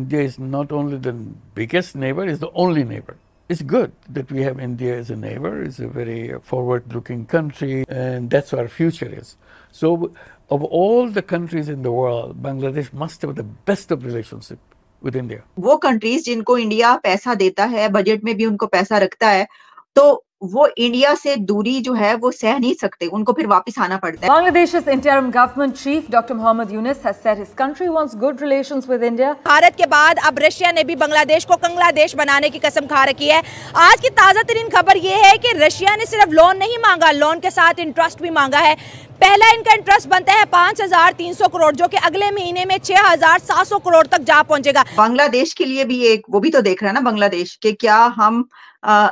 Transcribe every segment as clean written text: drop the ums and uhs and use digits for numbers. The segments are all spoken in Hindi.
India is not only the biggest neighbor, it's the only neighbor. It's good that we have India as a neighbor. It's a very forward-looking country, and that's what our future is. So, of all the countries in the world, Bangladesh must have the best of relationship with India. वो कंट्रीज जिनको इंडिया पैसा देता है, बजट में भी उनको पैसा रखता है, तो वो इंडिया से दूरी जो है वो सह नहीं सकते, उनको फिर वापस आना पड़ता है। Bangladesh's interim government chief Dr. Mohammad Yunus has said his country wants good relations with India. Bharat के बाद अब रशिया ने भी बांग्लादेश को कंगला देश बनाने की कसम खा रखी है। आज की ताजा तरीन खबर ये है कि रशिया ने सिर्फ लोन नहीं मांगा, लोन के साथ इंटरेस्ट भी मांगा है। पहला इनका इंटरेस्ट बनता है 5,300 करोड़, जो कि अगले महीने में 6,700 करोड़ तक जा पहुंचेगा। बांग्लादेश के लिए भी एक वो भी तो देख रहा है ना बांग्लादेश के, क्या हम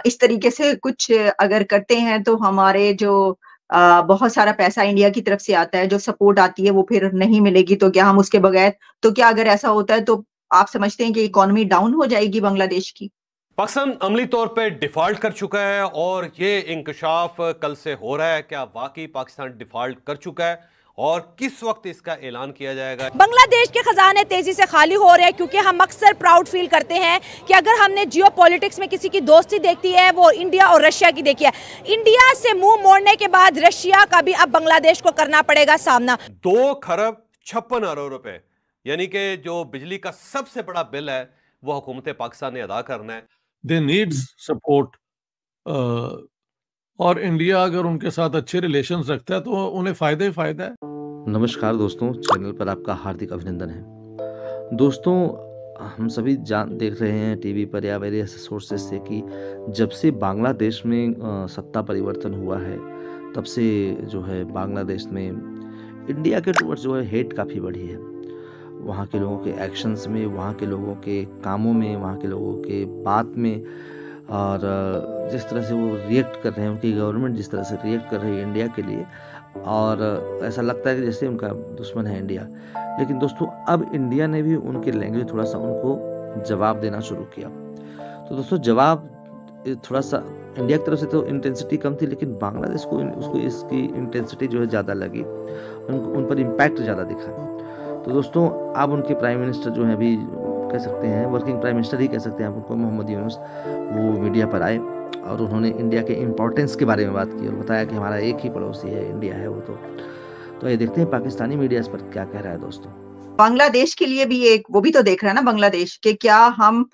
इस तरीके से कुछ अगर करते हैं तो हमारे जो बहुत सारा पैसा इंडिया की तरफ से आता है, जो सपोर्ट आती है वो फिर नहीं मिलेगी, तो क्या हम उसके बगैर, तो क्या अगर ऐसा होता है तो आप समझते हैं कि इकोनॉमी डाउन हो जाएगी बांग्लादेश की? पाकिस्तान अमली तौर पे डिफॉल्ट कर चुका है और ये इंकशाफ कल से हो रहा है। क्या वाकई पाकिस्तान डिफॉल्ट कर चुका है और किस वक्त इसका ऐलान किया जाएगा? बांग्लादेश के खजाने तेजी से खाली हो रहे हैं, क्योंकि हम अक्सर प्राउड फील करते हैं कि अगर हमने जियो पॉलिटिक्स में किसी की दोस्ती देखी है वो इंडिया और रशिया की देखी है। इंडिया से मुंह मोड़ने के बाद रशिया का भी अब बांग्लादेश को करना पड़ेगा सामना। 2 खरब 56 अरब रुपए, यानी कि जो बिजली का सबसे बड़ा बिल है वो हुकूमत पाकिस्तान ने अदा करना है। दे नीड्स सपोर्ट, और इंडिया अगर उनके साथ अच्छे रिलेशंस रखता है तो उन्हें फायदा ही फायदा है। नमस्कार दोस्तों, चैनल पर आपका हार्दिक अभिनंदन है। दोस्तों, हम सभी देख रहे हैं टीवी पर या वेरियस सोर्सेज से कि जब से बांग्लादेश में सत्ता परिवर्तन हुआ है, तब से जो है बांग्लादेश में इंडिया के टूवर्ड्स जो है हेट काफ़ी बढ़ी है। वहाँ के लोगों के एक्शंस में, वहाँ के लोगों के कामों में, वहाँ के लोगों के बात में, और जिस तरह से वो रिएक्ट कर रहे हैं, उनकी गवर्नमेंट जिस तरह से रिएक्ट कर रही है इंडिया के लिए, और ऐसा लगता है कि जैसे उनका दुश्मन है इंडिया। लेकिन दोस्तों, अब इंडिया ने भी उनके लैंग्वेज थोड़ा सा उनको जवाब देना शुरू किया। तो दोस्तों, जवाब थोड़ा सा इंडिया की तरफ से तो इंटेंसिटी कम थी, लेकिन बांग्लादेश को उसको इसकी इंटेंसिटी जो है ज़्यादा लगी, उन पर इम्पैक्ट ज़्यादा दिखा। तो दोस्तों, अब उनके प्राइम मिनिस्टर जो है, अभी कह सकते हैं वर्किंग प्राइम मिनिस्टर ही कह सकते हैं आप उनको, मोहम्मद यूनुस, वो मीडिया पर आए और उन्होंने इंडिया के इम्पोर्टेंस के बारे में बात की और बताया कि हमारा एक ही पड़ोसी है, इंडिया है वो। तो ये देखते हैं पाकिस्तानी मीडिया इस पर क्या कह रहा है। दोस्तों, बांग्लादेश के लिए भी एक वो भी तो देख रहा है ना बांग्लादेश के, क्या हम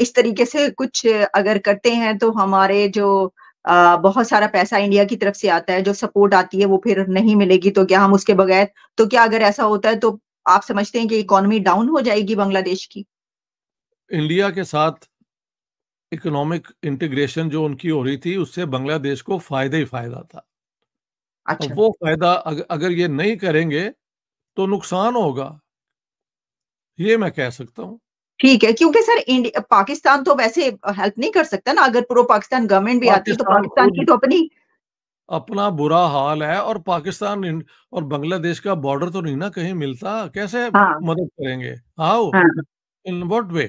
इस तरीके से कुछ अगर करते हैं तो हमारे जो बहुत सारा पैसा इंडिया की तरफ से आता है, जो सपोर्ट आती है वो फिर नहीं मिलेगी, तो क्या हम उसके बगैर, तो क्या अगर ऐसा होता है तो आप समझते हैं कि इकोनॉमी डाउन हो जाएगी बांग्लादेश की? इंडिया के साथ इकोनॉमिक इंटीग्रेशन जो उनकी हो रही थी, उससे बांग्लादेश को फायदा ही फायदा था। अच्छा। वो फायदा अगर ये नहीं करेंगे तो नुकसान होगा, ये मैं कह सकता हूँ। ठीक है, क्योंकि सर पाकिस्तान तो वैसे हेल्प नहीं कर सकता ना, अगर प्रो पाकिस्तान गवर्नमेंट भी आती है तो पाकिस्तान की तो अपना बुरा हाल है, और पाकिस्तान और बांग्लादेश का बॉर्डर तो नहीं ना कहीं मिलता, कैसे मदद करेंगे? How, in what way?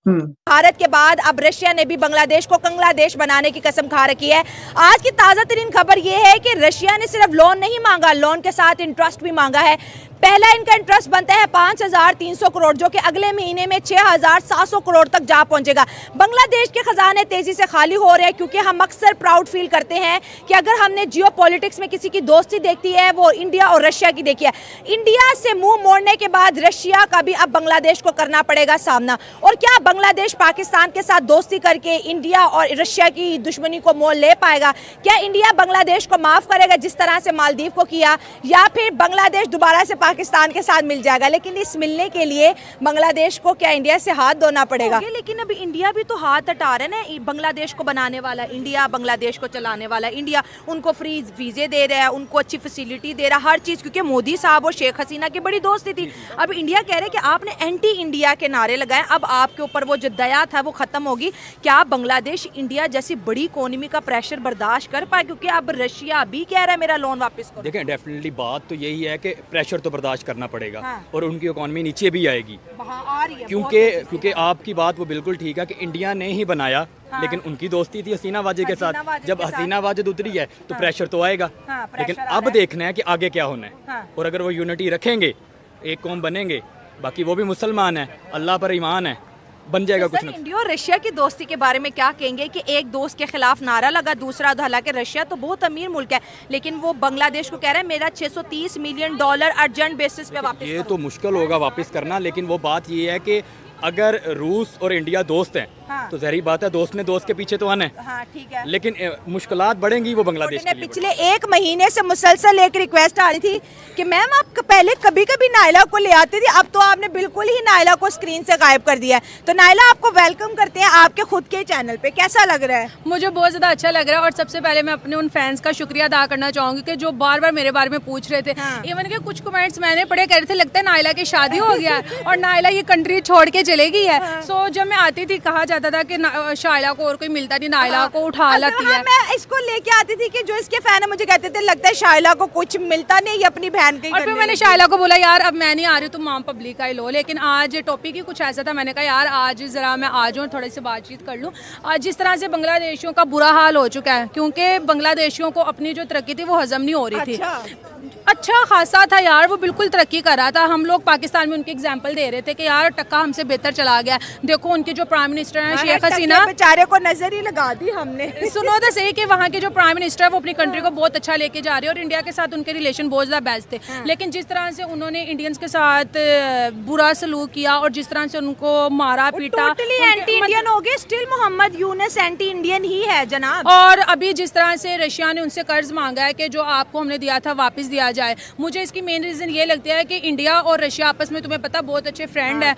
Bharat के बाद अब रशिया ने भी बांग्लादेश को कंगला देश बनाने की कसम खा रखी है। आज की ताजा तरीन खबर यह है कि रशिया ने सिर्फ लोन नहीं मांगा, लोन के साथ इंटरेस्ट भी मांगा है। पहला इनका इंटरेस्ट बनता है 5,300 करोड़, जो कि अगले महीने में 6,700 करोड़ तक जा पहुंचेगा। बांग्लादेश के खजाने तेजी से खाली हो रहे हैं, क्योंकि हम अक्सर प्राउड फील करते हैं कि अगर हमने जियो पॉलिटिक्स में किसी की दोस्ती देखी है वो इंडिया और रशिया की देखी है। इंडिया से मुंह मोड़ने के बाद रशिया का भी अब बांग्लादेश को करना पड़ेगा सामना। और क्या बांग्लादेश पाकिस्तान के साथ दोस्ती करके इंडिया और रशिया की दुश्मनी को मोल ले पाएगा? क्या इंडिया बांग्लादेश को माफ करेगा जिस तरह से मालदीव को किया, या फिर बांग्लादेश दोबारा से पाकिस्तान के साथ मिल जाएगा? लेकिन इस मिलने के लिए बांग्लादेश को क्या इंडिया से हाथ धोना पड़ेगा? लेकिन अभी इंडिया भी तो हाथ हटा रहा है ना, बांग्लादेश को बनाने वाला इंडिया, बांग्लादेश को चलाने वाला इंडिया, उनको फ्री वीजे दे रहा है, उनको अच्छी फैसिलिटी दे रहा है, हर चीज, क्योंकि मोदी साहब और शेख हसीना की बड़ी दोस्ती थी। अब इंडिया कह रहे हैं कि आपने एंटी इंडिया के नारे लगाए, अब आपके ऊपर वो जो दया था वो खत्म होगी। क्या बांग्लादेश इंडिया जैसी बड़ी इकोनॉमी का प्रेशर बर्दाश्त कर पाए? क्योंकि अब रशिया भी कह रहा है मेरा लोन वापस करो। देखें, डेफिनेटली बात तो यही है कि प्रेशर तो बर्दाश्त करना पड़ेगा, और उनकी इकोनॉमी नीचे भी आएगी, क्योंकि आपकी बात वो बिल्कुल ठीक है कि इंडिया ने ही बनाया, लेकिन उनकी दोस्ती थी हसीना वाजिद के साथ। जब हसीना वाजिद उतरी है तो प्रेशर तो आएगा, लेकिन अब देखना है कि आगे क्या होना है। और अगर वो यूनिटी रखेंगे, एक कौम बनेंगे, बाकी वो भी मुसलमान है, अल्लाह पर ईमान है, बन जाएगा कुछ ना। इंडिया और रशिया की दोस्ती के बारे में क्या कहेंगे कि एक दोस्त के खिलाफ नारा लगा दूसरा, हालांकि रशिया तो बहुत अमीर मुल्क है, लेकिन वो बांग्लादेश को कह रहा है मेरा $630 मिलियन अर्जेंट बेसिस पे वापस। ये तो मुश्किल होगा वापस करना, लेकिन वो बात ये है कि अगर रूस और इंडिया दोस्त हैं, हाँ। तो जहरी बात है दोस्त ने दोस्त के पीछे तो आना है, हाँ, ठीक है। लेकिन मुश्किलात बढ़ेंगी वो बांग्लादेश के लिए। पिछले 1 महीने से मुसलसल एक रिक्वेस्ट आ रही थी कि मैम आप पहले कभी कभी नायला को ले आती थी, अब तो आपने बिल्कुल ही नायला को स्क्रीन से गायब कर दिया है। तो नायला आपको वेलकम करते हैं आपके खुद के चैनल पे, कैसा लग रहा है? मुझे बहुत ज़्यादा अच्छा लग रहा है और सबसे पहले मैं अपने उन फैंस का शुक्रिया अदा करना चाहूँगी कि जो बार बार मेरे बारे में पूछ रहे थे। इवन के कुछ कमेंट्स मैंने पढ़े कर रहे थे लगता है नायला की शादी हो गया है और नायला ये कंट्री छोड़ के चले गई है। सो जब मैं आती थी कहा जाता था कि शायला को और कोई मिलता नहीं, नायला को उठा लाती है। मैं इसको लेके आती थी कि जो इसके फैन है मुझे कहते थे लगता है शायला को कुछ मिलता नहीं अपनी बहन के। और फिर मैंने शायला को बोला यार अब मैं नहीं आ रही तुम आम पब्लिक का ही लो, लेकिन आज टॉपिक ही कुछ ऐसा था, मैंने कहा यार आज जरा मैं आ जाऊँ थोड़ी सी बातचीत कर लूँ। आज जिस तरह से बांग्लादेशियों का बुरा हाल हो चुका है क्योंकि बांग्लादेशियों को अपनी जो तरक्की थी वो हजम नहीं हो रही थी। अच्छा खासा था यार, वो बिल्कुल तरक्की कर रहा था। हम लोग पाकिस्तान में उनके एग्जाम्पल दे रहे थे कि यार टक्का हमसे बेहतर चला गया। देखो उनके जो प्राइम मिनिस्टर हैं शेख हसीना, बेचारे को नजर ही लगा दी हमने। सुनो तो सही कि वहाँ के जो प्राइम मिनिस्टर है वो अपनी कंट्री को बहुत अच्छा लेके जा रहे हैं और इंडिया के साथ उनके रिलेशन बहुत ज़्यादा बेस्ट थे। लेकिन जिस तरह से उन्होंने इंडियंस के साथ बुरा सलूक किया और जिस तरह से उनको मारा पीटा, टोटली एंटी इंडियन हो गए। Still Mohammad Yunus anti Indian ही है जनाब। और अभी जिस तरह से रशिया ने उनसे कर्ज मांगा है कि जो आपको हमने दिया था वापस दिया जाए, मुझे इसकी मेन रीजन ये लगता है कि इंडिया और रशिया आपस में तुम्हें पता बहुत अच्छे फ्रेंड है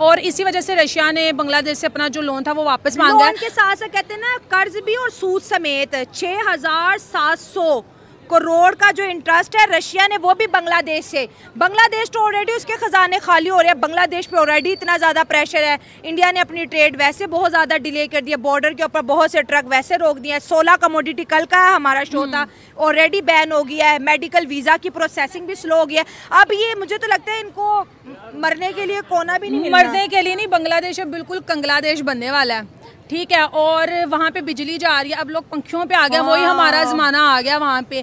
और इसी वजह से रशिया ने बांग्लादेश से अपना जो लोन था वो वापस मांगा है। लोन के साथ साथ कहते हैं ना कर्ज भी और सूद समेत 6,700 करोड़ का जो इंटरेस्ट है रशिया ने वो भी बांग्लादेश से। बांग्लादेश तो ऑलरेडी उसके खजाने खाली हो रहे हैं, बांग्लादेश पे ऑलरेडी इतना ज़्यादा प्रेशर है। इंडिया ने अपनी ट्रेड वैसे बहुत ज़्यादा डिले कर दिया, बॉर्डर के ऊपर बहुत से ट्रक वैसे रोक दिए। 16 कमोडिटी कल का हमारा शो था ऑलरेडी बैन हो गया है, मेडिकल वीज़ा की प्रोसेसिंग भी स्लो हो गया है। अब ये मुझे तो लगता है इनको मरने के लिए कोना भी नहीं मिलना। मरने के लिए नहीं, बांग्लादेश अब बिल्कुल कंग्लादेश बनने वाला है, ठीक है। और वहाँ पे बिजली जा रही है, अब लोग पंखियों पे आ गए, वही हमारा जमाना आ गया। वहाँ पे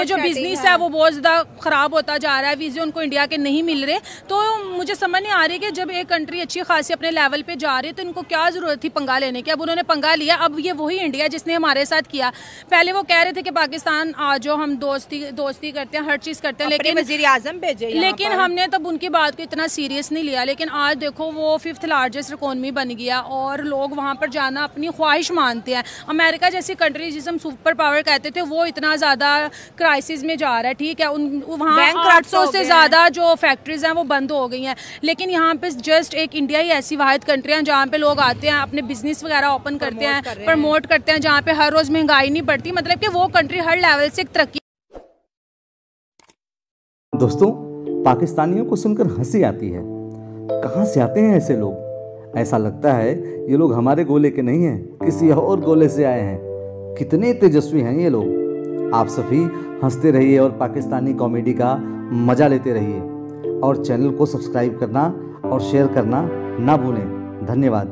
जो बिजनेस है वो बहुत ज़्यादा ख़राब होता जा रहा है, वीज़े उनको इंडिया के नहीं मिल रहे। तो मुझे समझ नहीं आ रही कि जब एक कंट्री अच्छी खासी अपने लेवल पे जा रही है तो इनको क्या ज़रूरत थी पंगा लेने की। अब उन्होंने पंगा लिया, अब ये वही इंडिया जिसने हमारे साथ किया। पहले वो कह रहे थे कि पाकिस्तान आ जाओ हम दोस्ती करते हैं, हर चीज़ करते हैं, लेकिन वज़ीर आज़म भेजे, लेकिन हमने तब उनकी बात को इतना सीरियस नहीं लिया। लेकिन आज देखो वो 5th लार्जेस्ट इकोनॉमी बन गया और लोग वहाँ पर जाना अपनी ख्वाहिश मानते हैं। अमेरिका जैसी कंट्री जिसे हम सुपर पावर कहते थे वो इतना ज़्यादा क्राइसिस में जा रहा है, ठीक है। वहाँ 800 से ज़्यादा जो फैक्ट्रीज हैं वो बंद हो गई हैं। लेकिन यहाँ पे जस्ट एक इंडिया ही ऐसी वाहिद कंट्री है जहाँ पे लोग आते हैं अपने बिजनेस वगैरह ओपन करते हैं, प्रमोट करते हैं, जहाँ पे हर रोज़ महंगाई नहीं बढ़ती। मतलब कि वो कंट्री हर लेवल से तरक्की। दोस्तों, पाकिस्तानियों को सुनकर हंसी आती है। कहाँ से आते हैं ऐसे लोग? ऐसा लगता है ये लोग हमारे गोले के नहीं हैं, किसी और गोले से आए हैं। कितने तेजस्वी हैं ये लोग। आप सभी हंसते रहिए और पाकिस्तानी कॉमेडी का मजा लेते रहिए और चैनल को सब्सक्राइब करना और शेयर करना ना भूलें। धन्यवाद।